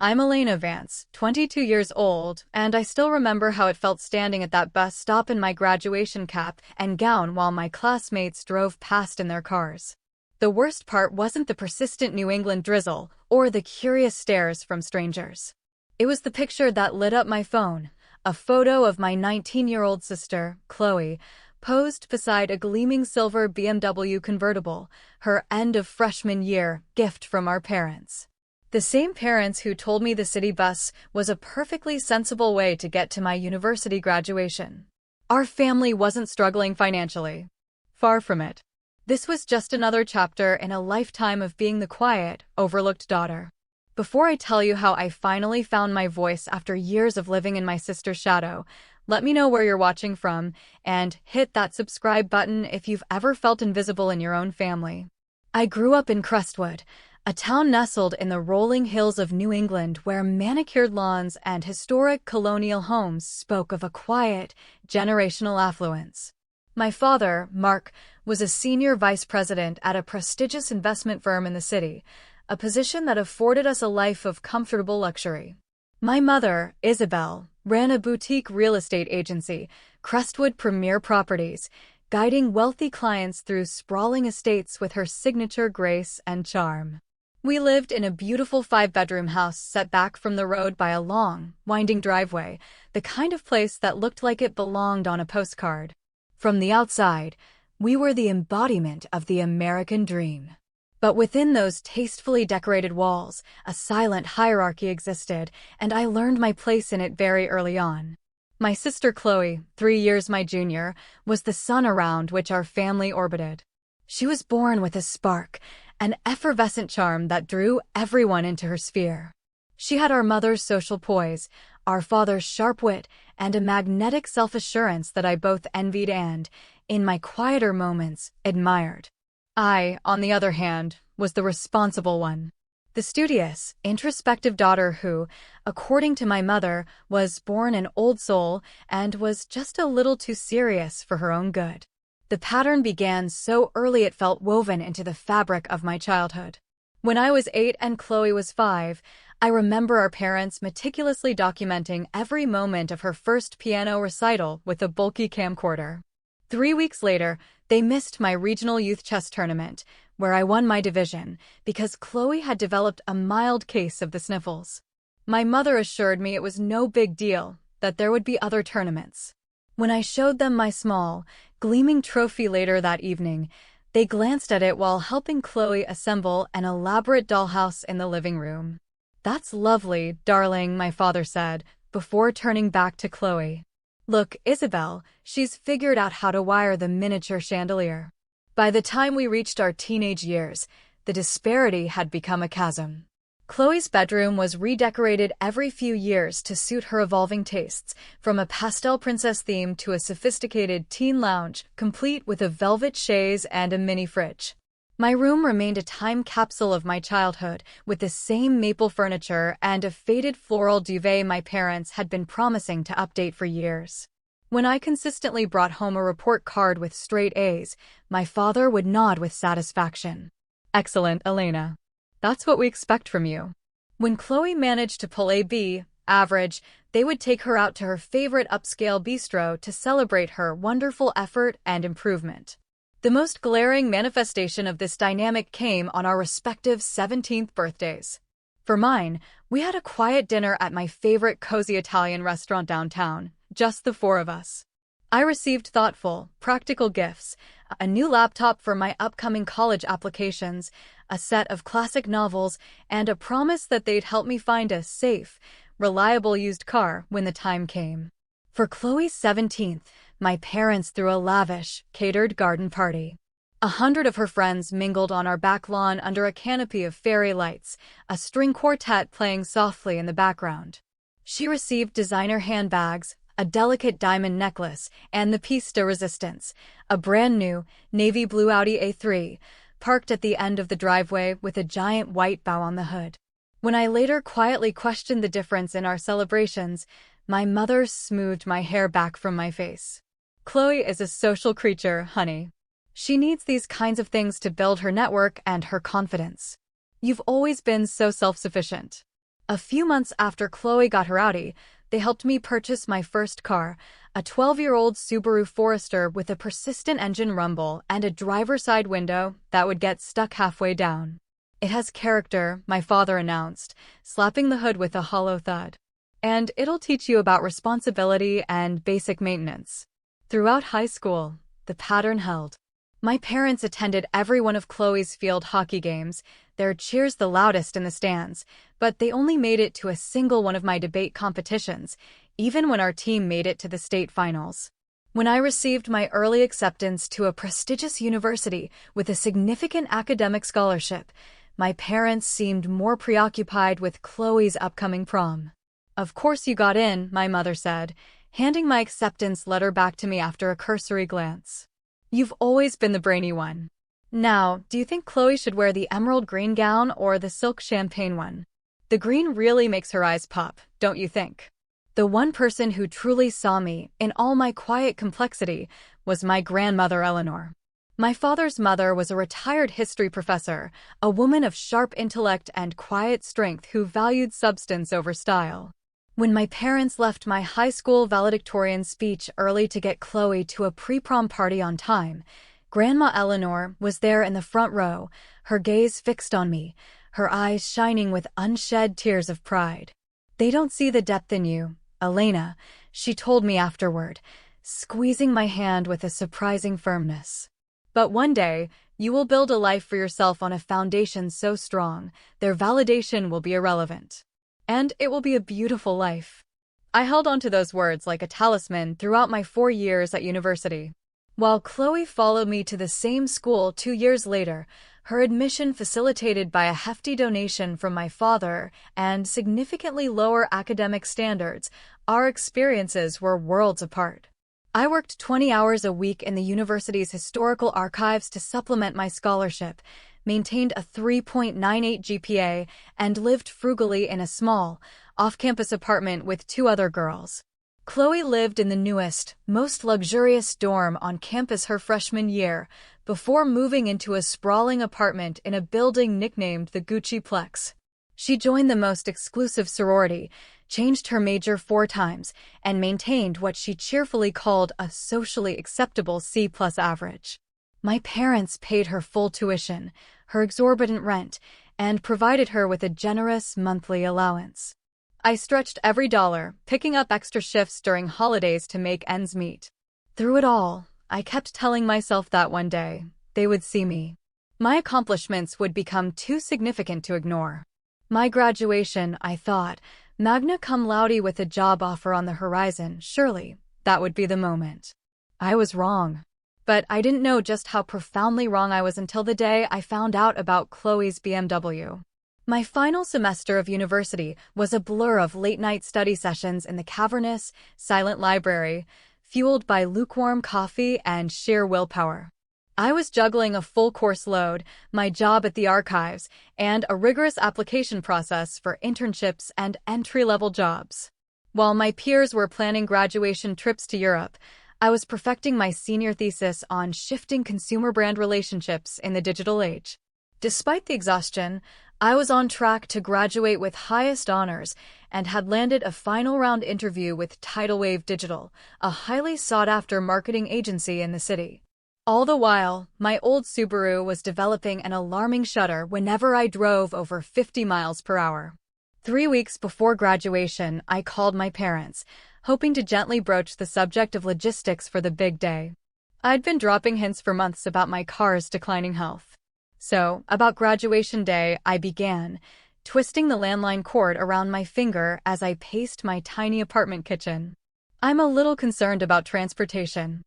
I'm Elena Vance, 22 years old, and I still remember how it felt standing at that bus stop in my graduation cap and gown while my classmates drove past in their cars. The worst part wasn't the persistent New England drizzle or the curious stares from strangers. It was the picture that lit up my phone, a photo of my 19-year-old sister, Chloe, posed beside a gleaming silver BMW convertible, her end-of-freshman-year gift from our parents. The same parents who told me the city bus was a perfectly sensible way to get to my university graduation. Our family wasn't struggling financially. Far from it. This was just another chapter in a lifetime of being the quiet, overlooked daughter. Before I tell you how I finally found my voice after years of living in my sister's shadow, let me know where you're watching from, and hit that subscribe button if you've ever felt invisible in your own family. I grew up in Crestwood, a town nestled in the rolling hills of New England where manicured lawns and historic colonial homes spoke of a quiet, generational affluence. My father, Mark, was a senior vice president at a prestigious investment firm in the city, a position that afforded us a life of comfortable luxury. My mother, Isabel, ran a boutique real estate agency, Crestwood Premier Properties, guiding wealthy clients through sprawling estates with her signature grace and charm. We lived in a beautiful 5-bedroom house set back from the road by a long, winding driveway, the kind of place that looked like it belonged on a postcard. From the outside, we were the embodiment of the American dream. But within those tastefully decorated walls, a silent hierarchy existed, and I learned my place in it very early on. My sister Chloe, 3 years my junior, was the sun around which our family orbited. She was born with a spark, an effervescent charm that drew everyone into her sphere. She had our mother's social poise, our father's sharp wit, and a magnetic self-assurance that I both envied and, in my quieter moments, admired. I, on the other hand, was the responsible one. The studious, introspective daughter who, according to my mother, was born an old soul and was just a little too serious for her own good. The pattern began so early it felt woven into the fabric of my childhood. When I was 8 and Chloe was 5, I remember our parents meticulously documenting every moment of her first piano recital with a bulky camcorder. 3 weeks later, they missed my regional youth chess tournament, where I won my division, because Chloe had developed a mild case of the sniffles. My mother assured me it was no big deal, that there would be other tournaments. When I showed them my small, gleaming trophy later that evening, they glanced at it while helping Chloe assemble an elaborate dollhouse in the living room. "That's lovely, darling," my father said, before turning back to Chloe. "Look, Isabel, she's figured out how to wire the miniature chandelier." By the time we reached our teenage years, the disparity had become a chasm. Chloe's bedroom was redecorated every few years to suit her evolving tastes, from a pastel princess theme to a sophisticated teen lounge, complete with a velvet chaise and a mini fridge. My room remained a time capsule of my childhood, with the same maple furniture and a faded floral duvet my parents had been promising to update for years. When I consistently brought home a report card with straight A's, my father would nod with satisfaction. "Excellent, Elena. That's what we expect from you." When Chloe managed to pull a B, average, they would take her out to her favorite upscale bistro to celebrate her wonderful effort and improvement. The most glaring manifestation of this dynamic came on our respective 17th birthdays. For mine, we had a quiet dinner at my favorite cozy Italian restaurant downtown, just the 4 of us. I received thoughtful, practical gifts, a new laptop for my upcoming college applications, a set of classic novels, and a promise that they'd help me find a safe, reliable used car when the time came. For Chloe's 17th, my parents threw a lavish, catered garden party. 100 of her friends mingled on our back lawn under a canopy of fairy lights, a string quartet playing softly in the background. She received designer handbags, a delicate diamond necklace, and the piece de resistance, a brand-new, navy blue Audi A3, parked at the end of the driveway with a giant white bow on the hood. When I later quietly questioned the difference in our celebrations, my mother smoothed my hair back from my face. "Chloe is a social creature, honey. She needs these kinds of things to build her network and her confidence. You've always been so self-sufficient." A few months after Chloe got her Audi, they helped me purchase my first car, a 12-year-old Subaru Forester with a persistent engine rumble and a driver's side window that would get stuck halfway down. "It has character," my father announced, slapping the hood with a hollow thud. "And it'll teach you about responsibility and basic maintenance." Throughout high school, the pattern held. My parents attended every one of Chloe's field hockey games, their cheers the loudest in the stands, but they only made it to a single one of my debate competitions, even when our team made it to the state finals. When I received my early acceptance to a prestigious university with a significant academic scholarship, my parents seemed more preoccupied with Chloe's upcoming prom. "Of course you got in," my mother said, handing my acceptance letter back to me after a cursory glance. "You've always been the brainy one. Now, do you think Chloe should wear the emerald green gown or the silk champagne one? The green really makes her eyes pop, don't you think?" The one person who truly saw me, in all my quiet complexity, was my grandmother Eleanor. My father's mother was a retired history professor, a woman of sharp intellect and quiet strength who valued substance over style. When my parents left my high school valedictorian speech early to get Chloe to a pre-prom party on time, Grandma Eleanor was there in the front row, her gaze fixed on me, her eyes shining with unshed tears of pride. "They don't see the depth in you, Elena," she told me afterward, squeezing my hand with a surprising firmness. "But one day, you will build a life for yourself on a foundation so strong, their validation will be irrelevant. And it will be a beautiful life." I held on to those words like a talisman throughout my 4 years at university. While Chloe followed me to the same school 2 years later, her admission facilitated by a hefty donation from my father and significantly lower academic standards, our experiences were worlds apart. I worked 20 hours a week in the university's historical archives to supplement my scholarship, maintained a 3.98 GPA, and lived frugally in a small, off-campus apartment with 2 other girls. Chloe lived in the newest, most luxurious dorm on campus her freshman year, before moving into a sprawling apartment in a building nicknamed the Gucci Plex. She joined the most exclusive sorority, changed her major 4 times, and maintained what she cheerfully called a socially acceptable C+ average. My parents paid her full tuition, her exorbitant rent, and provided her with a generous monthly allowance. I stretched every dollar, picking up extra shifts during holidays to make ends meet. Through it all, I kept telling myself that one day, they would see me. My accomplishments would become too significant to ignore. My graduation, I thought, magna cum laude with a job offer on the horizon, surely, that would be the moment. I was wrong. But I didn't know just how profoundly wrong I was until the day I found out about Chloe's BMW. My final semester of university was a blur of late-night study sessions in the cavernous, silent library, fueled by lukewarm coffee and sheer willpower. I was juggling a full course load, my job at the archives, and a rigorous application process for internships and entry-level jobs. While my peers were planning graduation trips to Europe, I was perfecting my senior thesis on shifting consumer brand relationships in the digital age. Despite the exhaustion, I was on track to graduate with highest honors and had landed a final round interview with Tidal Wave Digital, a highly sought-after marketing agency in the city. All the while, my old Subaru was developing an alarming shudder whenever I drove over 50 miles per hour. 3 weeks before graduation, I called my parents, hoping to gently broach the subject of logistics for the big day. I'd been dropping hints for months about my car's declining health. So, about graduation day, I began, twisting the landline cord around my finger as I paced my tiny apartment kitchen. "I'm a little concerned about transportation.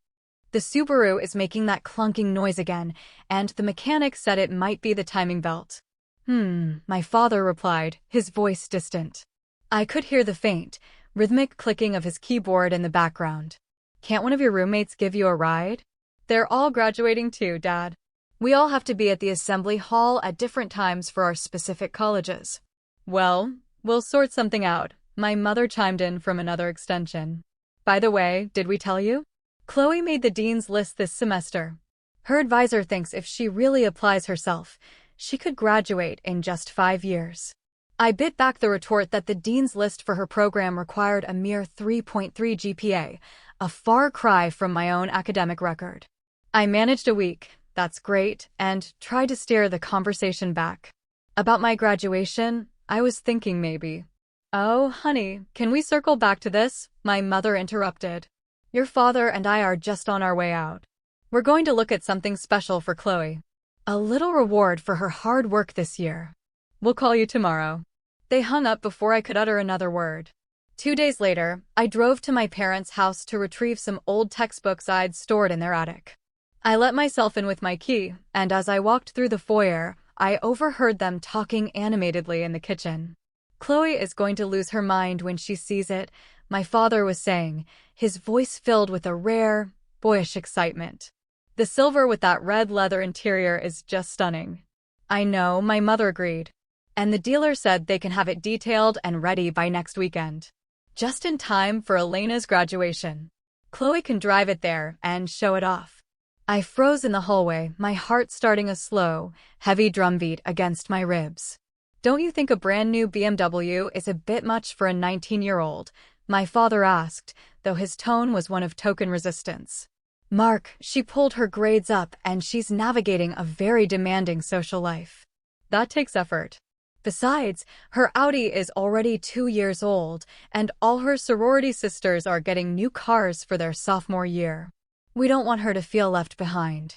The Subaru is making that clunking noise again, and the mechanic said it might be the timing belt." My father replied, his voice distant. I could hear the faint, rhythmic clicking of his keyboard in the background. "Can't one of your roommates give you a ride?" "They're all graduating too, Dad. We all have to be at the assembly hall at different times for our specific colleges." "Well, we'll sort something out," my mother chimed in from another extension. "By the way, did we tell you? Chloe made the dean's list this semester. Her advisor thinks if she really applies herself, she could graduate in just 5 years." I bit back the retort that the dean's list for her program required a mere 3.3 GPA, a far cry from my own academic record. I managed a week, that's great, and tried to steer the conversation back. About my graduation, I was thinking maybe. Oh, honey, can we circle back to this? My mother interrupted. Your father and I are just on our way out. We're going to look at something special for Chloe. A little reward for her hard work this year. We'll call you tomorrow. They hung up before I could utter another word. 2 days later, I drove to my parents' house to retrieve some old textbooks I'd stored in their attic. I let myself in with my key, and as I walked through the foyer, I overheard them talking animatedly in the kitchen. Chloe is going to lose her mind when she sees it, my father was saying, his voice filled with a rare, boyish excitement. The silver with that red leather interior is just stunning. I know, my mother agreed. And the dealer said they can have it detailed and ready by next weekend. Just in time for Elena's graduation. Chloe can drive it there and show it off. I froze in the hallway, my heart starting a slow, heavy drumbeat against my ribs. Don't you think a brand new BMW is a bit much for a 19-year-old? My father asked, though his tone was one of token resistance. Mark, she pulled her grades up and she's navigating a very demanding social life. That takes effort. Besides, her Audi is already 2 years old, and all her sorority sisters are getting new cars for their sophomore year. We don't want her to feel left behind.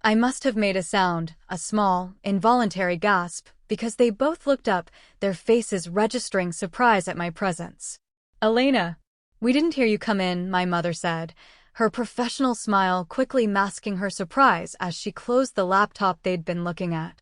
I must have made a sound, a small, involuntary gasp, because they both looked up, their faces registering surprise at my presence. Elena, we didn't hear you come in, my mother said, her professional smile quickly masking her surprise as she closed the laptop they'd been looking at.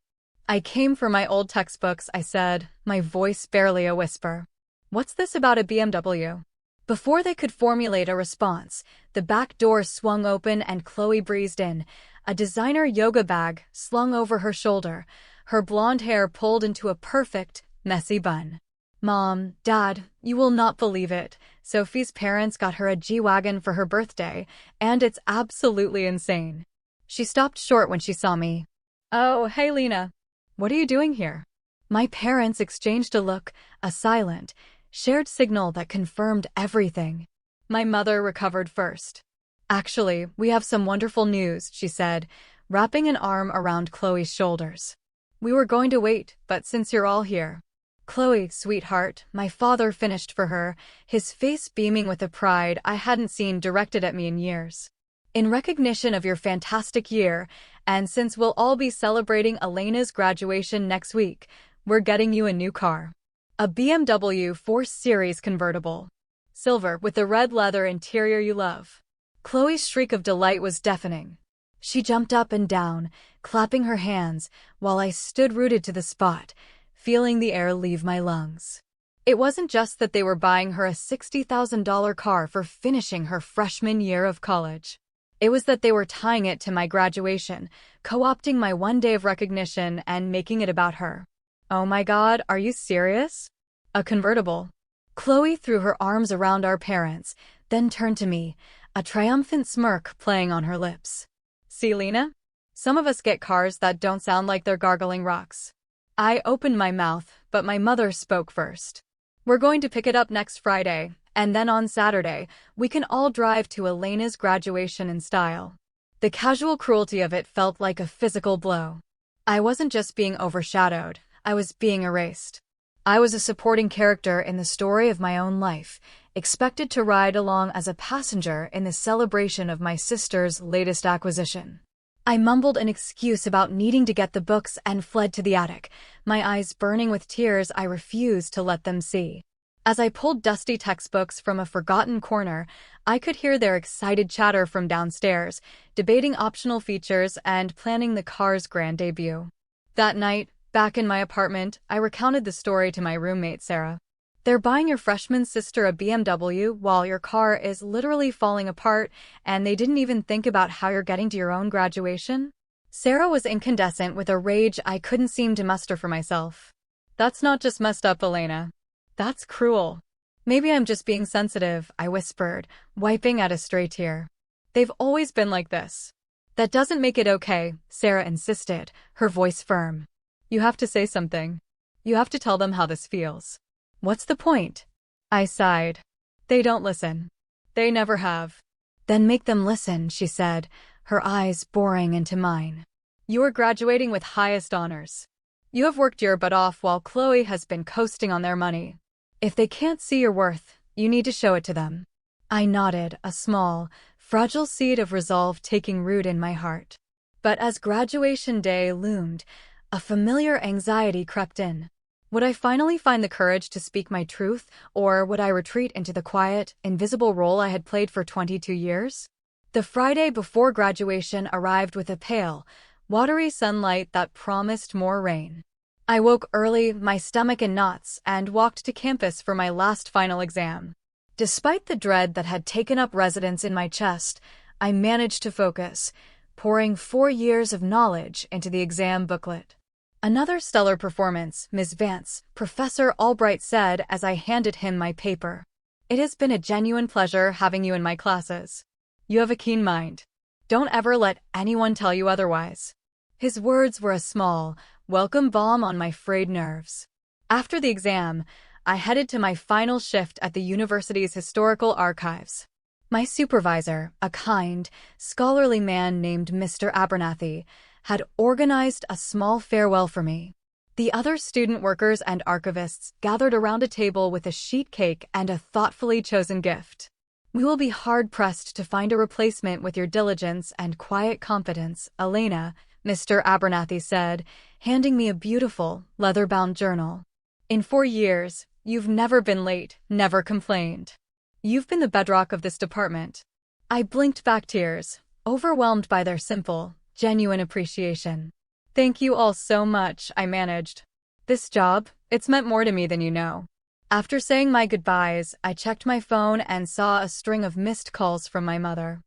I came for my old textbooks, I said, my voice barely a whisper. What's this about a BMW? Before they could formulate a response, the back door swung open and Chloe breezed in, a designer yoga bag slung over her shoulder, her blonde hair pulled into a perfect, messy bun. Mom, Dad, you will not believe it. Sophie's parents got her a G-Wagon for her birthday, and it's absolutely insane. She stopped short when she saw me. Oh, hey Lena. What are you doing here? My parents exchanged a look, a silent, shared signal that confirmed everything. My mother recovered first. Actually, we have some wonderful news, she said, wrapping an arm around Chloe's shoulders. We were going to wait, but since you're all here. Chloe, sweetheart, my father finished for her, his face beaming with a pride I hadn't seen directed at me in years. In recognition of your fantastic year, and since we'll all be celebrating Elena's graduation next week, we're getting you a new car. A BMW 4 Series convertible. Silver with the red leather interior you love. Chloe's shriek of delight was deafening. She jumped up and down, clapping her hands, while I stood rooted to the spot, feeling the air leave my lungs. It wasn't just that they were buying her a $60,000 car for finishing her freshman year of college. It was that they were tying it to my graduation, co-opting my one day of recognition and making it about her. Oh my God, are you serious? A convertible. Chloe threw her arms around our parents, then turned to me, a triumphant smirk playing on her lips. See, Lena? Some of us get cars that don't sound like they're gargling rocks. I opened my mouth, but my mother spoke first. We're going to pick it up next Friday, and then on Saturday, we can all drive to Elena's graduation in style. The casual cruelty of it felt like a physical blow. I wasn't just being overshadowed, I was being erased. I was a supporting character in the story of my own life, expected to ride along as a passenger in the celebration of my sister's latest acquisition. I mumbled an excuse about needing to get the books and fled to the attic, my eyes burning with tears I refused to let them see. As I pulled dusty textbooks from a forgotten corner, I could hear their excited chatter from downstairs, debating optional features and planning the car's grand debut. That night, back in my apartment, I recounted the story to my roommate Sarah. They're buying your freshman sister a BMW while your car is literally falling apart, and they didn't even think about how you're getting to your own graduation? Sarah was incandescent with a rage I couldn't seem to muster for myself. That's not just messed up, Elena. That's cruel. Maybe I'm just being sensitive, I whispered, wiping at a stray tear. They've always been like this. That doesn't make it okay, Sarah insisted, her voice firm. You have to say something. You have to tell them how this feels. What's the point? I sighed. They don't listen. They never have. Then make them listen, she said, her eyes boring into mine. You are graduating with highest honors. You have worked your butt off while Chloe has been coasting on their money. If they can't see your worth, you need to show it to them. I nodded, a small, fragile seed of resolve taking root in my heart. But as graduation day loomed, a familiar anxiety crept in. Would I finally find the courage to speak my truth, or would I retreat into the quiet, invisible role I had played for 22 years? The Friday before graduation arrived with a pale, watery sunlight that promised more rain. I woke early, my stomach in knots, and walked to campus for my last final exam. Despite the dread that had taken up residence in my chest, I managed to focus, pouring 4 years of knowledge into the exam booklet. Another stellar performance, Ms. Vance, Professor Albright said as I handed him my paper. It has been a genuine pleasure having you in my classes. You have a keen mind. Don't ever let anyone tell you otherwise. His words were a small, welcome balm on my frayed nerves. After the exam, I headed to my final shift at the university's historical archives. My supervisor, a kind, scholarly man named Mr. Abernathy, had organized a small farewell for me. The other student workers and archivists gathered around a table with a sheet cake and a thoughtfully chosen gift. We will be hard-pressed to find a replacement with your diligence and quiet confidence, Elena, Mr. Abernathy said, handing me a beautiful, leather-bound journal. In 4 years, you've never been late, never complained. You've been the bedrock of this department. I blinked back tears, overwhelmed by their simple, genuine appreciation. Thank you all so much, I managed. This job, it's meant more to me than you know. After saying my goodbyes, I checked my phone and saw a string of missed calls from my mother.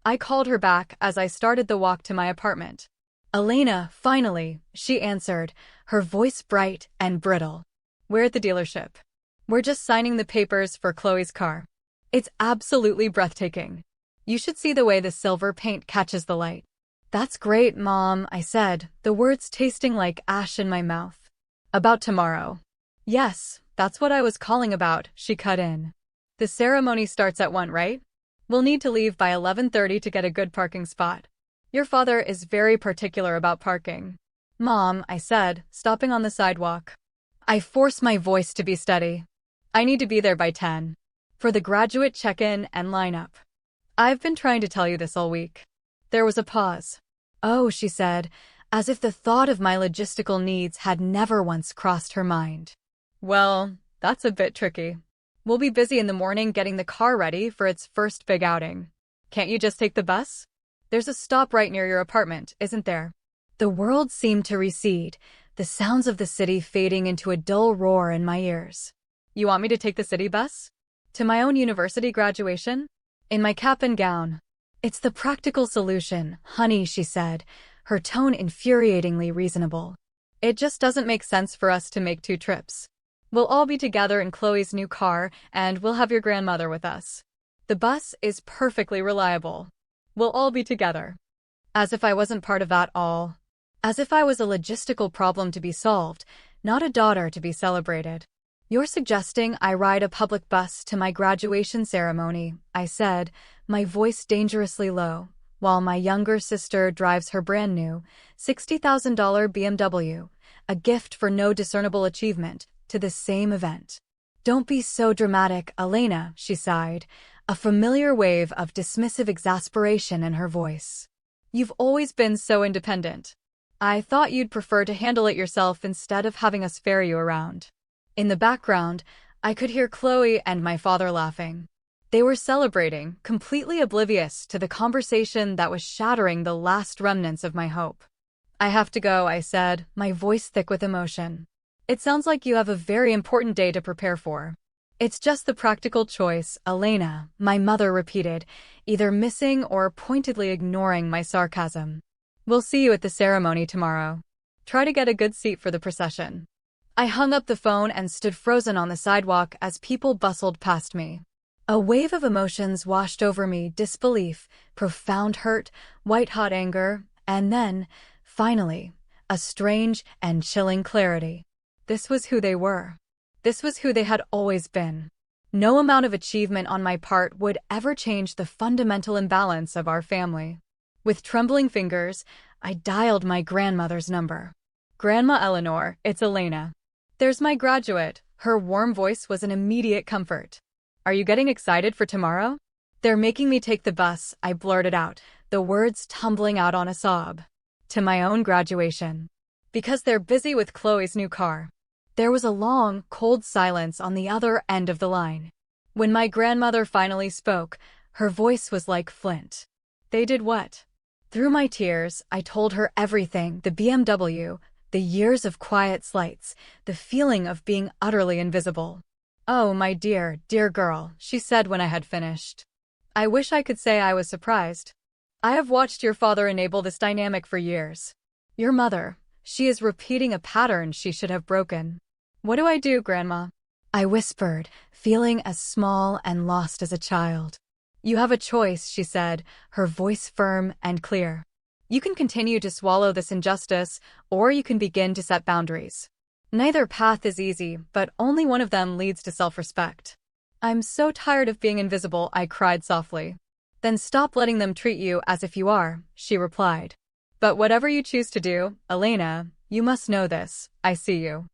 I called her back as I started the walk to my apartment. Elena, finally, she answered, her voice bright and brittle. We're at the dealership. We're just signing the papers for Chloe's car. It's absolutely breathtaking. You should see the way the silver paint catches the light. That's great, Mom, I said, the words tasting like ash in my mouth. About tomorrow. Yes, that's what I was calling about, she cut in. The ceremony starts at 1, right? We'll need to leave by 11:30 to get a good parking spot. Your father is very particular about parking. Mom, I said, stopping on the sidewalk. I forced my voice to be steady. I need to be there by 10. For the graduate check-in and lineup. I've been trying to tell you this all week. There was a pause. Oh, she said, as if the thought of my logistical needs had never once crossed her mind. Well, that's a bit tricky. We'll be busy in the morning getting the car ready for its first big outing. Can't you just take the bus? There's a stop right near your apartment, isn't there? The world seemed to recede, the sounds of the city fading into a dull roar in my ears. You want me to take the city bus? To my own university graduation? In my cap and gown. It's the practical solution, honey, she said, her tone infuriatingly reasonable. It just doesn't make sense for us to make 2 trips. We'll all be together in Chloe's new car, and we'll have your grandmother with us. The bus is perfectly reliable. We'll all be together. As if I wasn't part of that all. As if I was a logistical problem to be solved, not a daughter to be celebrated. You're suggesting I ride a public bus to my graduation ceremony, I said, my voice dangerously low, while my younger sister drives her brand new, $60,000 BMW, a gift for no discernible achievement, to the same event. Don't be so dramatic, Elena, she sighed, a familiar wave of dismissive exasperation in her voice. You've always been so independent. I thought you'd prefer to handle it yourself instead of having us ferry you around. In the background, I could hear Chloe and my father laughing. They were celebrating, completely oblivious to the conversation that was shattering the last remnants of my hope. I have to go, I said, my voice thick with emotion. It sounds like you have a very important day to prepare for. It's just the practical choice, Elena, my mother repeated, either missing or pointedly ignoring my sarcasm. We'll see you at the ceremony tomorrow. Try to get a good seat for the procession. I hung up the phone and stood frozen on the sidewalk as people bustled past me. A wave of emotions washed over me, disbelief, profound hurt, white-hot anger, and then, finally, a strange and chilling clarity. This was who they were. This was who they had always been. No amount of achievement on my part would ever change the fundamental imbalance of our family. With trembling fingers, I dialed my grandmother's number. "Grandma Eleanor, it's Elena. There's my graduate." Her warm voice was an immediate comfort. "Are you getting excited for tomorrow?" "They're making me take the bus," I blurted out, the words tumbling out on a sob. "To my own graduation." "Because they're busy with Chloe's new car." There was a long, cold silence on the other end of the line. When my grandmother finally spoke, her voice was like flint. "They did what?" Through my tears, I told her everything: the BMW, the years of quiet slights, the feeling of being utterly invisible. "Oh, my dear, dear girl," she said when I had finished. "I wish I could say I was surprised. I have watched your father enable this dynamic for years. Your mother, she is repeating a pattern she should have broken." "What do I do, Grandma?" I whispered, feeling as small and lost as a child. "You have a choice," she said, her voice firm and clear. "You can continue to swallow this injustice, or you can begin to set boundaries. Neither path is easy, but only one of them leads to self-respect." "I'm so tired of being invisible," I cried softly. "Then stop letting them treat you as if you are," she replied. "But whatever you choose to do, Elena, you must know this: I see you.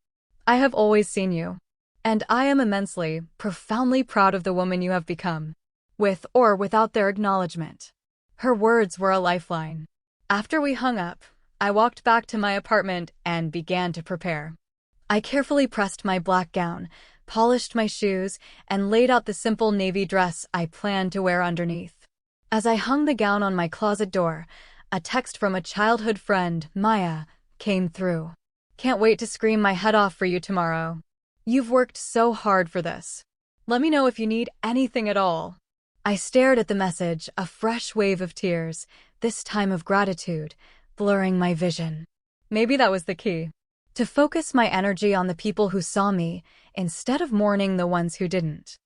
I have always seen you. And I am immensely, profoundly proud of the woman you have become, with or without their acknowledgement." Her words were a lifeline. After we hung up, I walked back to my apartment and began to prepare. I carefully pressed my black gown, polished my shoes, and laid out the simple navy dress I planned to wear underneath. As I hung the gown on my closet door, a text from a childhood friend, Maya, came through. "Can't wait to scream my head off for you tomorrow. You've worked so hard for this. Let me know if you need anything at all." I stared at the message, a fresh wave of tears, this time of gratitude, blurring my vision. Maybe that was the key. To focus my energy on the people who saw me, instead of mourning the ones who didn't.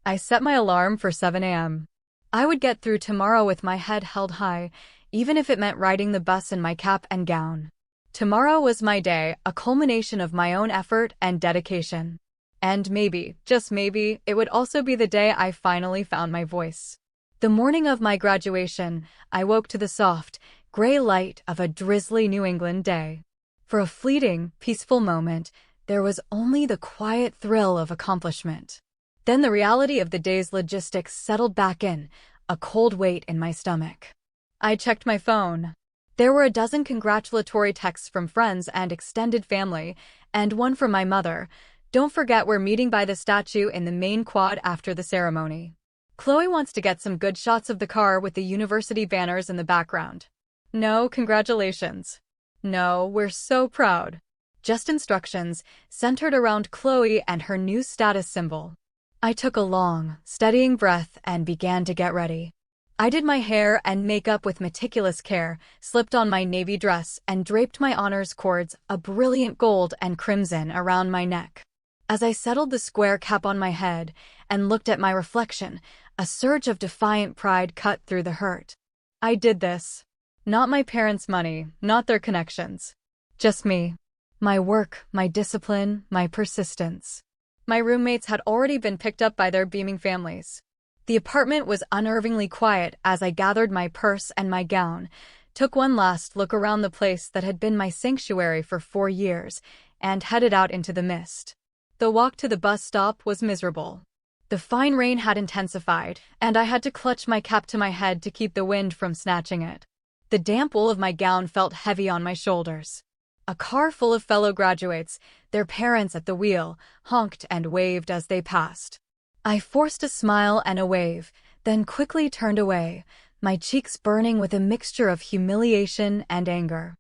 I set my alarm for 7 a.m. I would get through tomorrow with my head held high, even if it meant riding the bus in my cap and gown. Tomorrow was my day, a culmination of my own effort and dedication. And maybe, just maybe, it would also be the day I finally found my voice. The morning of my graduation, I woke to the soft, gray light of a drizzly New England day. For a fleeting, peaceful moment, there was only the quiet thrill of accomplishment. Then the reality of the day's logistics settled back in, a cold weight in my stomach. I checked my phone. There were a dozen congratulatory texts from friends and extended family, and one from my mother. "Don't forget we're meeting by the statue in the main quad after the ceremony. Chloe wants to get some good shots of the car with the university banners in the background." "No, congratulations." "No, we're so proud." Just instructions, centered around Chloe and her new status symbol. I took a long, steadying breath and began to get ready. I did my hair and makeup with meticulous care, slipped on my navy dress, and draped my honors cords, a brilliant gold and crimson, around my neck. As I settled the square cap on my head and looked at my reflection, a surge of defiant pride cut through the hurt. I did this. Not my parents' money, not their connections. Just me. My work, my discipline, my persistence. My roommates had already been picked up by their beaming families. The apartment was unnervingly quiet as I gathered my purse and my gown, took one last look around the place that had been my sanctuary for 4 years, and headed out into the mist. The walk to the bus stop was miserable. The fine rain had intensified, and I had to clutch my cap to my head to keep the wind from snatching it. The damp wool of my gown felt heavy on my shoulders. A car full of fellow graduates, their parents at the wheel, honked and waved as they passed. I forced a smile and a wave, then quickly turned away, my cheeks burning with a mixture of humiliation and anger.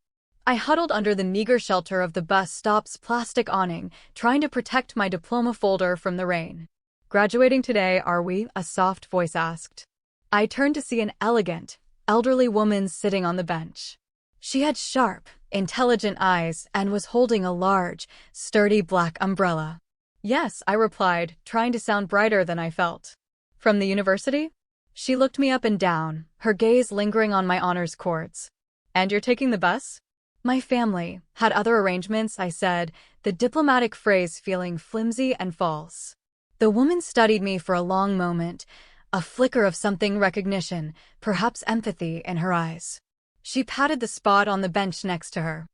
I huddled under the meager shelter of the bus stop's plastic awning, trying to protect my diploma folder from the rain. "Graduating today, are we?" a soft voice asked. I turned to see an elegant, elderly woman sitting on the bench. She had sharp, intelligent eyes and was holding a large, sturdy black umbrella. "Yes," I replied, trying to sound brighter than I felt. "From the university?" She looked me up and down, her gaze lingering on my honors cords. "And you're taking the bus?" My family had other arrangements, I said, the diplomatic phrase feeling flimsy and false. The woman studied me for a long moment, a flicker of something recognition, perhaps empathy, in her eyes. She patted the spot on the bench next to her.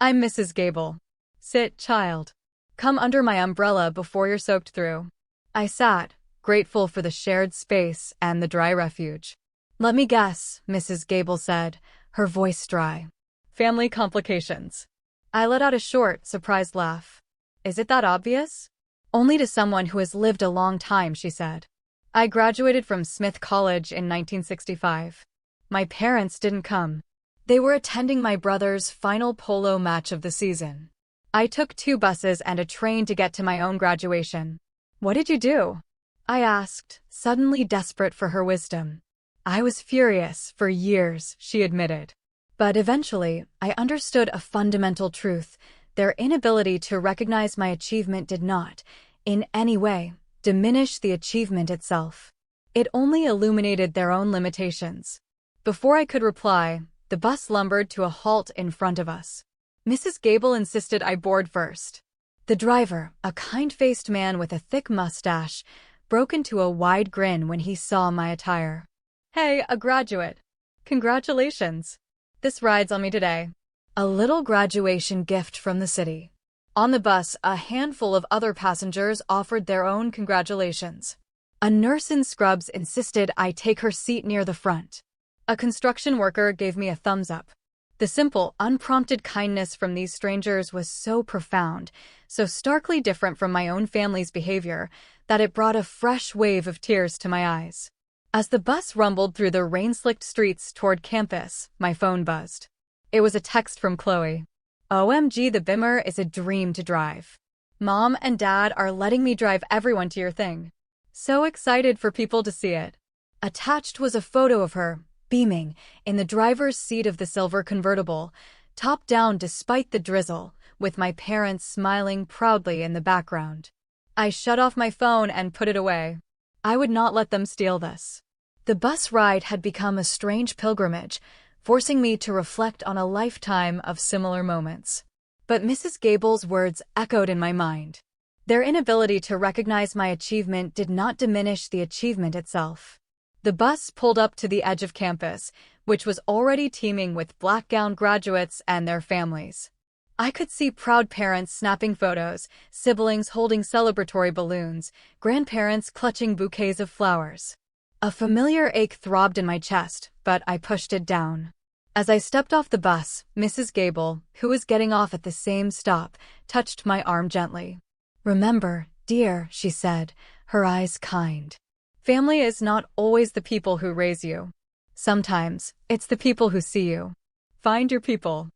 I'm Mrs. Gable. Sit, child. Come under my umbrella before you're soaked through. I sat, grateful for the shared space and the dry refuge. Let me guess, Mrs. Gable said, her voice dry. Family complications. I let out a short, surprised laugh. Is it that obvious? Only to someone who has lived a long time, she said. I graduated from Smith College in 1965. My parents didn't come. They were attending my brother's final polo match of the season. I took 2 buses and a train to get to my own graduation. What did you do? I asked, suddenly desperate for her wisdom. I was furious for years, she admitted. But eventually, I understood a fundamental truth. Their inability to recognize my achievement did not, in any way, diminish the achievement itself. It only illuminated their own limitations. Before I could reply, the bus lumbered to a halt in front of us. Mrs. Gable insisted I board first. The driver, a kind-faced man with a thick mustache, broke into a wide grin when he saw my attire. Hey, a graduate. Congratulations. This ride's on me today. A little graduation gift from the city. On the bus, a handful of other passengers offered their own congratulations. A nurse in scrubs insisted I take her seat near the front. A construction worker gave me a thumbs up. The simple, unprompted kindness from these strangers was so profound, so starkly different from my own family's behavior, that it brought a fresh wave of tears to my eyes. As the bus rumbled through the rain-slicked streets toward campus, my phone buzzed. It was a text from Chloe. OMG, the Bimmer is a dream to drive. Mom and Dad are letting me drive everyone to your thing. So excited for people to see it. Attached was a photo of her, beaming, in the driver's seat of the silver convertible, top down despite the drizzle, with my parents smiling proudly in the background. I shut off my phone and put it away. I would not let them steal this. The bus ride had become a strange pilgrimage, forcing me to reflect on a lifetime of similar moments. But Mrs. Gable's words echoed in my mind. Their inability to recognize my achievement did not diminish the achievement itself. The bus pulled up to the edge of campus, which was already teeming with black-gowned graduates and their families. I could see proud parents snapping photos, siblings holding celebratory balloons, grandparents clutching bouquets of flowers. A familiar ache throbbed in my chest, but I pushed it down. As I stepped off the bus, Mrs. Gable, who was getting off at the same stop, touched my arm gently. Remember, dear, she said, her eyes kind. Family is not always the people who raise you. Sometimes, it's the people who see you. Find your people.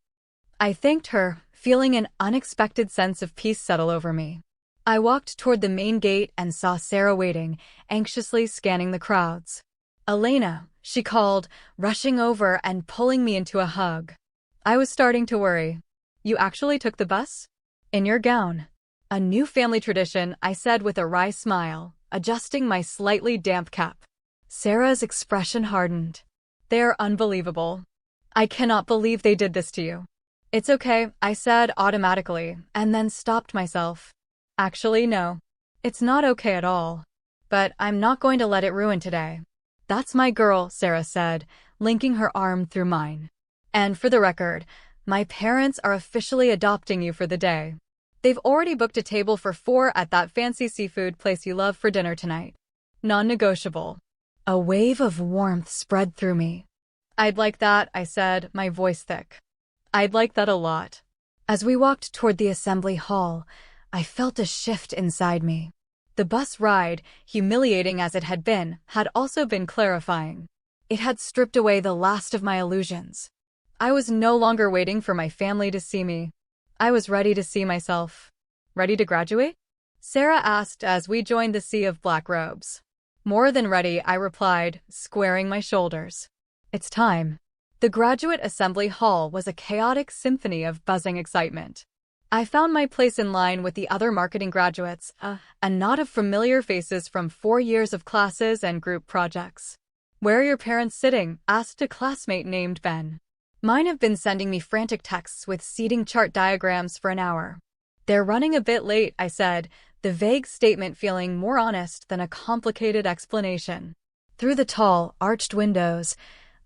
I thanked her, feeling an unexpected sense of peace settle over me. I walked toward the main gate and saw Sarah waiting, anxiously scanning the crowds. Elena, she called, rushing over and pulling me into a hug. I was starting to worry. You actually took the bus? In your gown. A new family tradition, I said with a wry smile, adjusting my slightly damp cap. Sarah's expression hardened. They're unbelievable. I cannot believe they did this to you. It's okay, I said automatically, and then stopped myself. Actually, no. It's not okay at all. But I'm not going to let it ruin today. That's my girl, Sarah said, linking her arm through mine. And for the record, my parents are officially adopting you for the day. They've already booked a table for 4 at that fancy seafood place you love for dinner tonight. Non-negotiable. A wave of warmth spread through me. I'd like that, I said, my voice thick. I'd like that a lot. As we walked toward the assembly hall, I felt a shift inside me. The bus ride, humiliating as it had also been clarifying. It had stripped away the last of my illusions. I was no longer waiting for my family to see me. I was ready to see myself. Ready to graduate? Sarah asked as we joined the sea of black robes. More than ready, I replied, squaring my shoulders. It's time. The graduate assembly hall was a chaotic symphony of buzzing excitement. I found my place in line with the other marketing graduates, a knot of familiar faces from 4 years of classes and group projects. Where are your parents sitting? Asked a classmate named Ben. Mine have been sending me frantic texts with seating chart diagrams for an hour. They're running a bit late, I said, the vague statement feeling more honest than a complicated explanation. Through the tall, arched windows,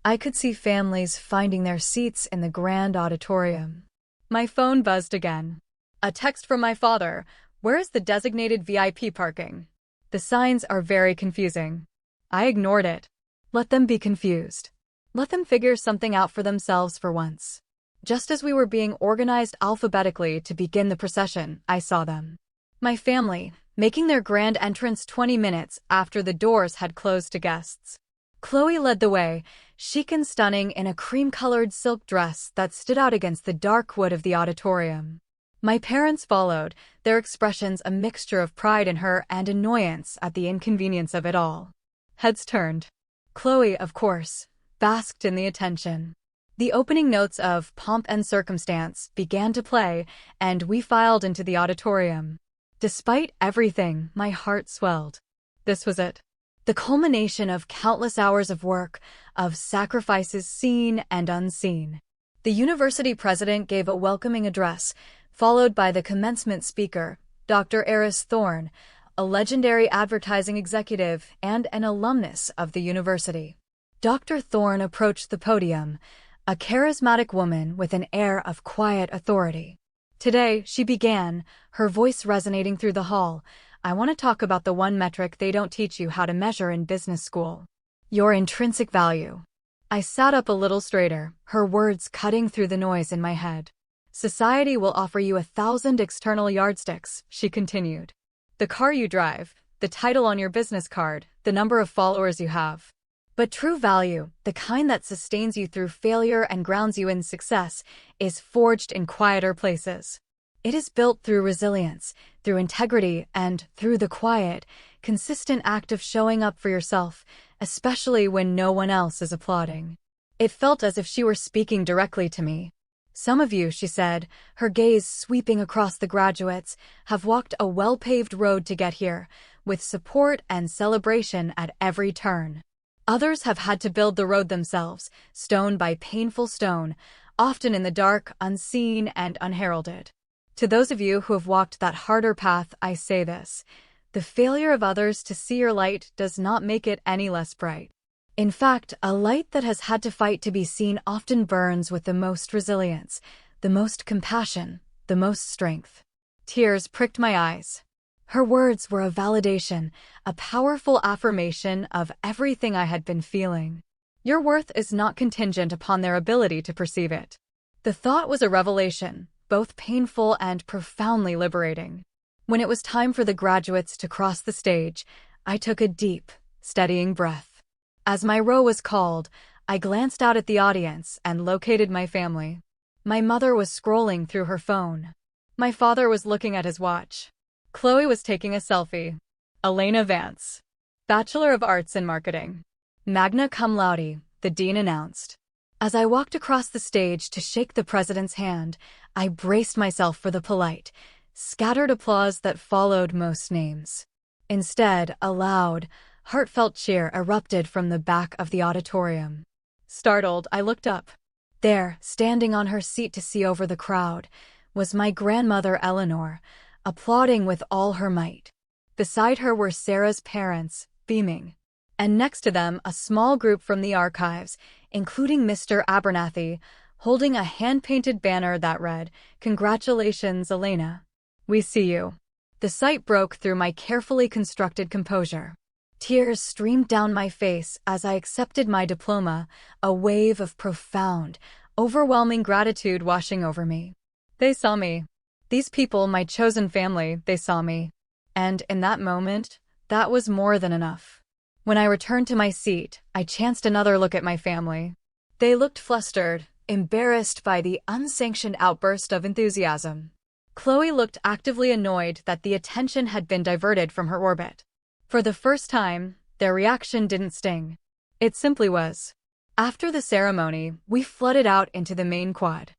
I could see families finding their seats in the grand auditorium. My phone buzzed again. A text from my father. Where is the designated VIP parking? The signs are very confusing. I ignored it. Let them be confused. Let them figure something out for themselves for once. Just as we were being organized alphabetically to begin the procession, I saw them. My family, making their grand entrance 20 minutes after the doors had closed to guests. Chloe led the way, chic and stunning in a cream-colored silk dress that stood out against the dark wood of the auditorium. My parents followed, their expressions a mixture of pride in her and annoyance at the inconvenience of it all. Heads turned. Chloe, of course, basked in the attention. The opening notes of Pomp and Circumstance began to play, and we filed into the auditorium. Despite everything, my heart swelled. This was it. The culmination of countless hours of work, of sacrifices seen and unseen. The university president gave a welcoming address, followed by the commencement speaker, Dr. Eris Thorne, a legendary advertising executive and an alumnus of the university. Dr. Thorne approached the podium, a charismatic woman with an air of quiet authority. Today, she began, her voice resonating through the hall. I want to talk about the one metric they don't teach you how to measure in business school. Your intrinsic value. I sat up a little straighter, her words cutting through the noise in my head. Society will offer you 1,000 external yardsticks, she continued. The car you drive, the title on your business card, the number of followers you have. But true value, the kind that sustains you through failure and grounds you in success, is forged in quieter places. It is built through resilience, through integrity, and through the quiet, consistent act of showing up for yourself, especially when no one else is applauding. It felt as if she were speaking directly to me. Some of you, she said, her gaze sweeping across the graduates, have walked a well-paved road to get here, with support and celebration at every turn. Others have had to build the road themselves, stone by painful stone, often in the dark, unseen, and unheralded. To those of you who have walked that harder path, I say this. The failure of others to see your light does not make it any less bright. In fact, a light that has had to fight to be seen often burns with the most resilience, the most compassion, the most strength. Tears pricked my eyes. Her words were a validation, a powerful affirmation of everything I had been feeling. Your worth is not contingent upon their ability to perceive it. The thought was a revelation, both painful and profoundly liberating. When it was time for the graduates to cross the stage, I took a deep, steadying breath. As my row was called, I glanced out at the audience and located my family. My mother was scrolling through her phone. My father was looking at his watch. Chloe was taking a selfie. Elena Vance, Bachelor of Arts in Marketing. Magna cum laude, the dean announced. As I walked across the stage to shake the president's hand, I braced myself for the polite, scattered applause that followed most names. Instead, a loud, heartfelt cheer erupted from the back of the auditorium. Startled, I looked up. There, standing on her seat to see over the crowd, was my grandmother Eleanor, applauding with all her might. Beside her were Sarah's parents, beaming. And next to them, a small group from the archives, including Mr. Abernathy, holding a hand-painted banner that read, "Congratulations, Elena. We see you." The sight broke through my carefully constructed composure. Tears streamed down my face as I accepted my diploma, a wave of profound, overwhelming gratitude washing over me. They saw me. These people, my chosen family, they saw me. And in that moment, that was more than enough. When I returned to my seat, I chanced another look at my family. They looked flustered, embarrassed by the unsanctioned outburst of enthusiasm. Chloe looked actively annoyed that the attention had been diverted from her orbit. For the first time, their reaction didn't sting. It simply was. After the ceremony, we flooded out into the main quad.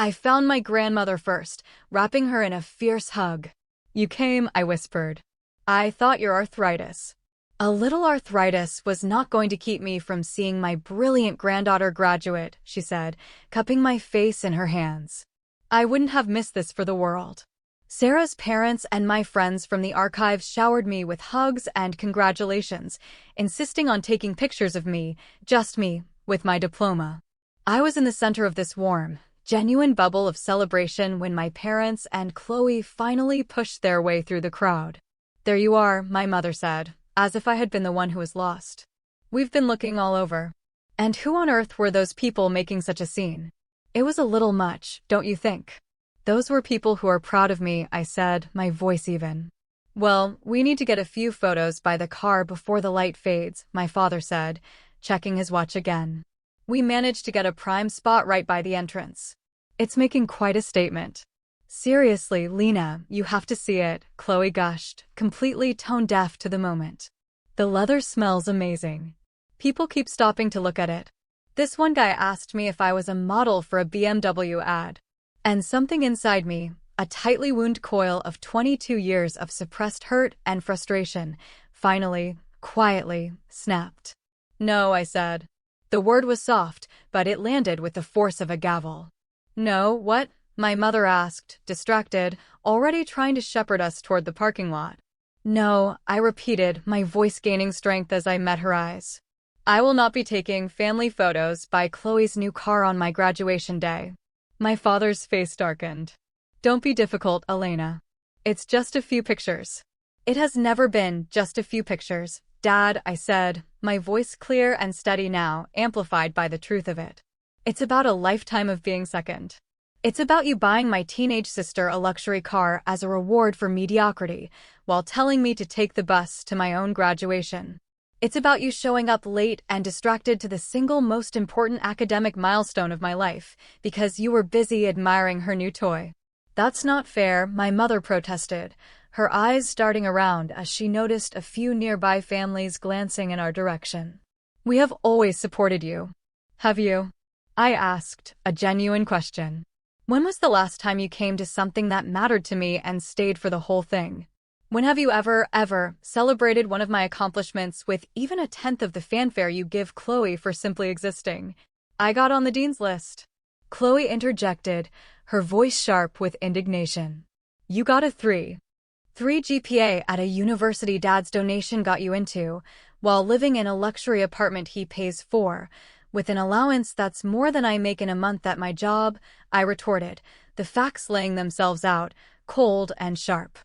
I found my grandmother first, wrapping her in a fierce hug. "You came," I whispered. "I thought your arthritis." A little arthritis was not going to keep me from seeing my brilliant granddaughter graduate, she said, cupping my face in her hands. I wouldn't have missed this for the world. Sarah's parents and my friends from the archives showered me with hugs and congratulations, insisting on taking pictures of me, just me, with my diploma. I was in the center of this warm, genuine bubble of celebration when my parents and Chloe finally pushed their way through the crowd. There you are, my mother said, as if I had been the one who was lost. We've been looking all over. And who on earth were those people making such a scene? It was a little much, don't you think? Those were people who are proud of me, I said, my voice even. Well, we need to get a few photos by the car before the light fades, my father said, checking his watch again. We managed to get a prime spot right by the entrance. It's making quite a statement. Seriously, Lena, you have to see it, Chloe gushed, completely tone-deaf to the moment. The leather smells amazing. People keep stopping to look at it. This one guy asked me if I was a model for a BMW ad. And something inside me, a tightly wound coil of 22 years of suppressed hurt and frustration, finally, quietly, snapped. No, I said. The word was soft, but it landed with the force of a gavel. No, what? My mother asked, distracted, already trying to shepherd us toward the parking lot. No, I repeated, my voice gaining strength as I met her eyes. I will not be taking family photos by Chloe's new car on my graduation day. My father's face darkened. Don't be difficult, Elena. It's just a few pictures. It has never been just a few pictures, Dad, I said, my voice clear and steady now, amplified by the truth of it. It's about a lifetime of being second. It's about you buying my teenage sister a luxury car as a reward for mediocrity, while telling me to take the bus to my own graduation. It's about you showing up late and distracted to the single most important academic milestone of my life, because you were busy admiring her new toy. That's not fair, my mother protested, her eyes darting around as she noticed a few nearby families glancing in our direction. We have always supported you. Have you? I asked, a genuine question. When was the last time you came to something that mattered to me and stayed for the whole thing? When have you ever celebrated one of my accomplishments with even a tenth of the fanfare you give Chloe for simply existing? I got on the dean's list. Chloe interjected, her voice sharp with indignation. You got a 3 GPA at a university Dad's donation got you into, while living in a luxury apartment he pays for, with an allowance that's more than I make in a month at my job, I retorted, the facts laying themselves out, cold and sharp.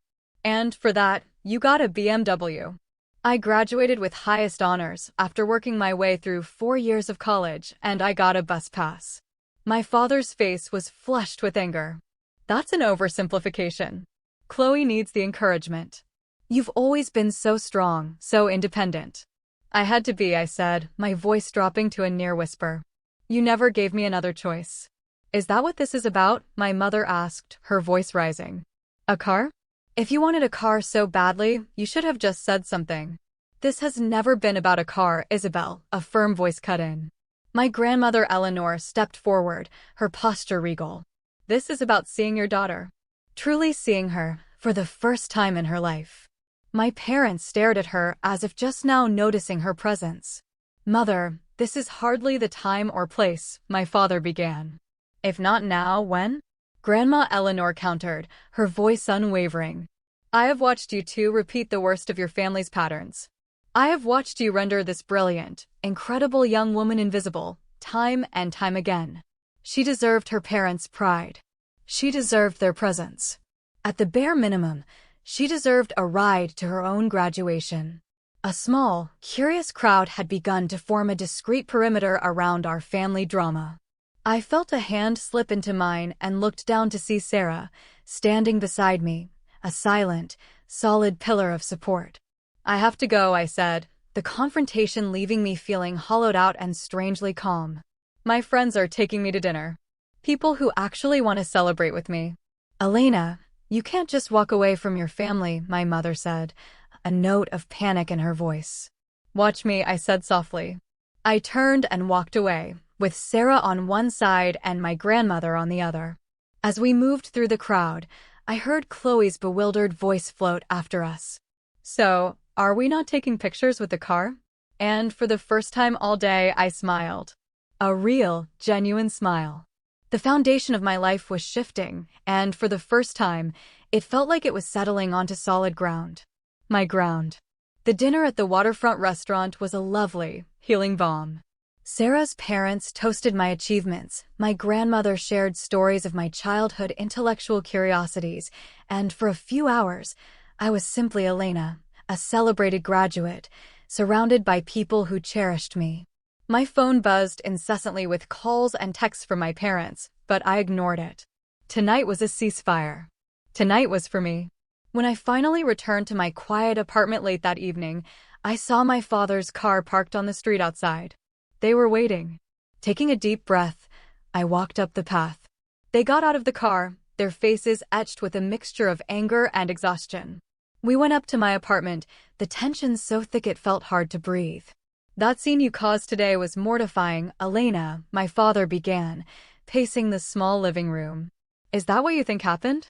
And for that, you got a BMW. I graduated with highest honors after working my way through 4 years of college, and I got a bus pass. My father's face was flushed with anger. That's an oversimplification. Chloe needs the encouragement. You've always been so strong, so independent. I had to be, I said, my voice dropping to a near whisper. You never gave me another choice. Is that what this is about? My mother asked, her voice rising. A car? If you wanted a car so badly, you should have just said something. This has never been about a car, Isabel, a firm voice cut in. My grandmother Eleanor stepped forward, her posture regal. This is about seeing your daughter. Truly seeing her, for the first time in her life. My parents stared at her as if just now noticing her presence. Mother, this is hardly the time or place, my father began. If not now, when? Grandma Eleanor countered, her voice unwavering. I have watched you two repeat the worst of your family's patterns. I have watched you render this brilliant, incredible young woman invisible, time and time again. She deserved her parents' pride. She deserved their presence. At the bare minimum, she deserved a ride to her own graduation. A small, curious crowd had begun to form a discreet perimeter around our family drama. I felt a hand slip into mine and looked down to see Sarah, standing beside me, a silent, solid pillar of support. I have to go, I said, the confrontation leaving me feeling hollowed out and strangely calm. My friends are taking me to dinner. People who actually want to celebrate with me. Elena, you can't just walk away from your family, my mother said, a note of panic in her voice. Watch me, I said softly. I turned and walked away, with Sarah on one side and my grandmother on the other. As we moved through the crowd, I heard Chloe's bewildered voice float after us. So, Are we not taking pictures with the car? And for the first time all day, I smiled. A real, genuine smile. The foundation of my life was shifting, and for the first time, it felt like it was settling onto solid ground. My ground. The dinner at the waterfront restaurant was a lovely, healing balm. Sarah's parents toasted my achievements, my grandmother shared stories of my childhood intellectual curiosities, and for a few hours, I was simply Elena, a celebrated graduate, surrounded by people who cherished me. My phone buzzed incessantly with calls and texts from my parents, but I ignored it. Tonight was a ceasefire. Tonight was for me. When I finally returned to my quiet apartment late that evening, I saw my father's car parked on the street outside. They were waiting. Taking a deep breath, I walked up the path. They got out of the car, their faces etched with a mixture of anger and exhaustion. We went up to my apartment, the tension so thick it felt hard to breathe. "That scene you caused today was mortifying, Elena," my father began, pacing the small living room. "Is that what you think happened?"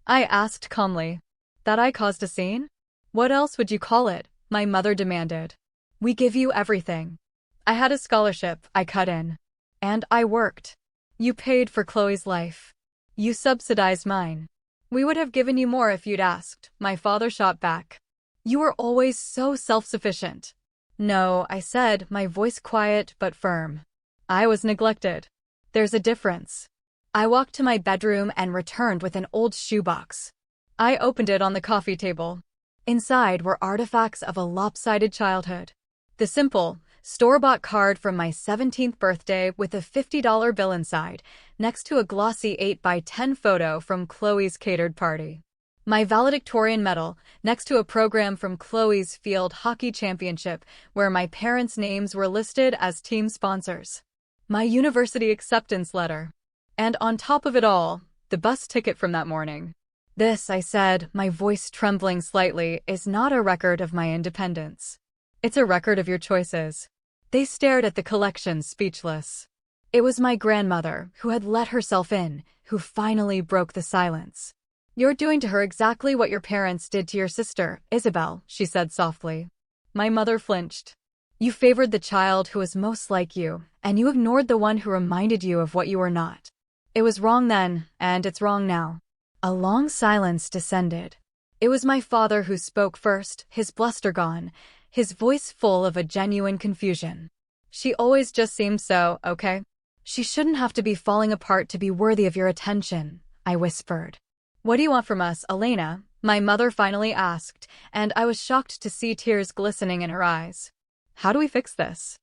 I asked calmly. "That I caused a scene? What else would you call it?" my mother demanded. "We give you everything." "I had a scholarship," I cut in. "And I worked. You paid for Chloe's life. You subsidized mine. We would have given you more if you'd asked," my father shot back. "You were always so self-sufficient." "No," I said, my voice quiet but firm. "I was neglected. There's a difference." I walked to my bedroom and returned with an old shoebox. I opened it on the coffee table. Inside were artifacts of a lopsided childhood. The simple, store-bought card from my 17th birthday with a $50 bill inside, next to a glossy 8x10 photo from Chloe's catered party. My valedictorian medal, next to a program from Chloe's field hockey championship, where my parents' names were listed as team sponsors. My university acceptance letter. And on top of it all, the bus ticket from that morning. "This," I said, my voice trembling slightly, "is not a record of my independence. It's a record of your choices." They stared at the collection, speechless. It was my grandmother, who had let herself in, who finally broke the silence. "You're doing to her exactly what your parents did to your sister, Isabel," she said softly. My mother flinched. "You favored the child who was most like you, and you ignored the one who reminded you of what you were not. It was wrong then, and it's wrong now." A long silence descended. It was my father who spoke first, his bluster gone, his voice full of a genuine confusion. "She always just seemed so, okay? She shouldn't have to be falling apart to be worthy of your attention," I whispered. "What do you want from us, Elena?" my mother finally asked, and I was shocked to see tears glistening in her eyes. "How do we fix this?"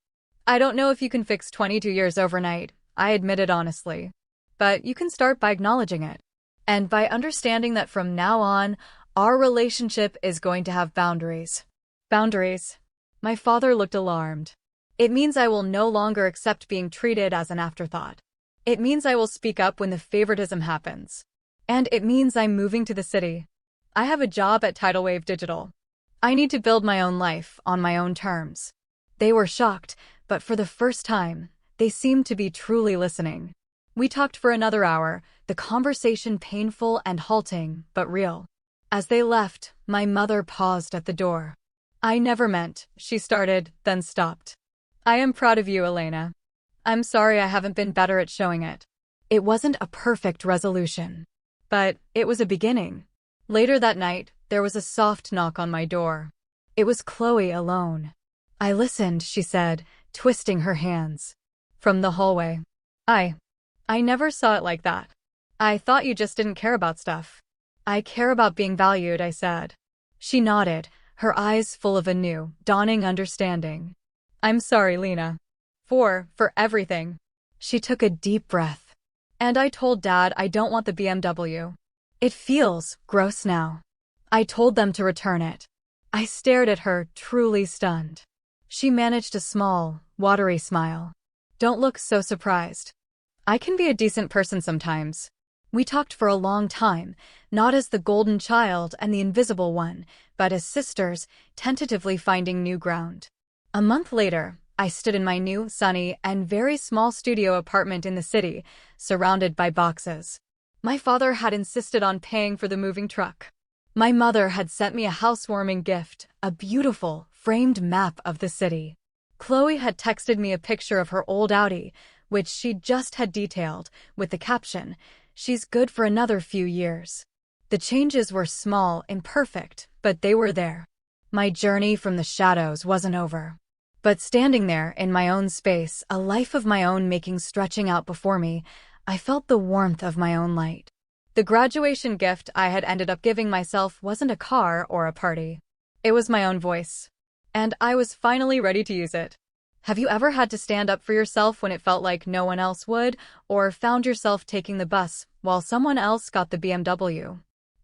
"I don't know if you can fix 22 years overnight," I admitted honestly. "But you can start by acknowledging it. And by understanding that from now on, our relationship is going to have boundaries." "Boundaries?" My father looked alarmed. "It means I will no longer accept being treated as an afterthought. It means I will speak up when the favoritism happens. And it means I'm moving to the city. I have a job at Tidal Wave Digital. I need to build my own life on my own terms." They were shocked, but for the first time, they seemed to be truly listening. We talked for another hour, the conversation painful and halting, but real. As they left, my mother paused at the door. "I never meant," she started, then stopped. "I am proud of you, Elena. I'm sorry I haven't been better at showing it." It wasn't a perfect resolution, but it was a beginning. Later that night, there was a soft knock on my door. It was Chloe alone. "I listened," she said, twisting her hands. From the hallway. I never saw it like that. I thought you just didn't care about stuff." "I care about being valued," I said. She nodded, her eyes full of a new, dawning understanding. "I'm sorry, Lena. For everything." She took a deep breath. "And I told Dad I don't want the BMW. It feels gross now. I told them to return it." I stared at her, truly stunned. She managed a small, watery smile. "Don't look so surprised. I can be a decent person sometimes." We talked for a long time, not as the golden child and the invisible one, but as sisters, tentatively finding new ground. A month later, I stood in my new, sunny, and very small studio apartment in the city, surrounded by boxes. My father had insisted on paying for the moving truck. My mother had sent me a housewarming gift, a beautiful, framed map of the city. Chloe had texted me a picture of her old Audi, which she just had detailed, with the caption, "She's good for another few years." The changes were small, imperfect, but they were there. My journey from the shadows wasn't over. But standing there, in my own space, a life of my own making stretching out before me, I felt the warmth of my own light. The graduation gift I had ended up giving myself wasn't a car or a party. It was my own voice. And I was finally ready to use it. Have you ever had to stand up for yourself when it felt like no one else would, or found yourself taking the bus while someone else got the BMW?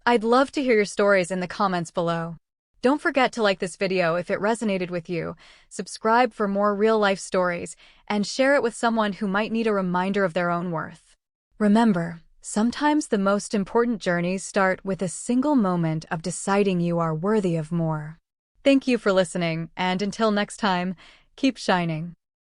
I'd love to hear your stories in the comments below. Don't forget to like this video if it resonated with you, subscribe for more real-life stories, and share it with someone who might need a reminder of their own worth. Remember, sometimes the most important journeys start with a single moment of deciding you are worthy of more. Thank you for listening, and until next time, keep shining.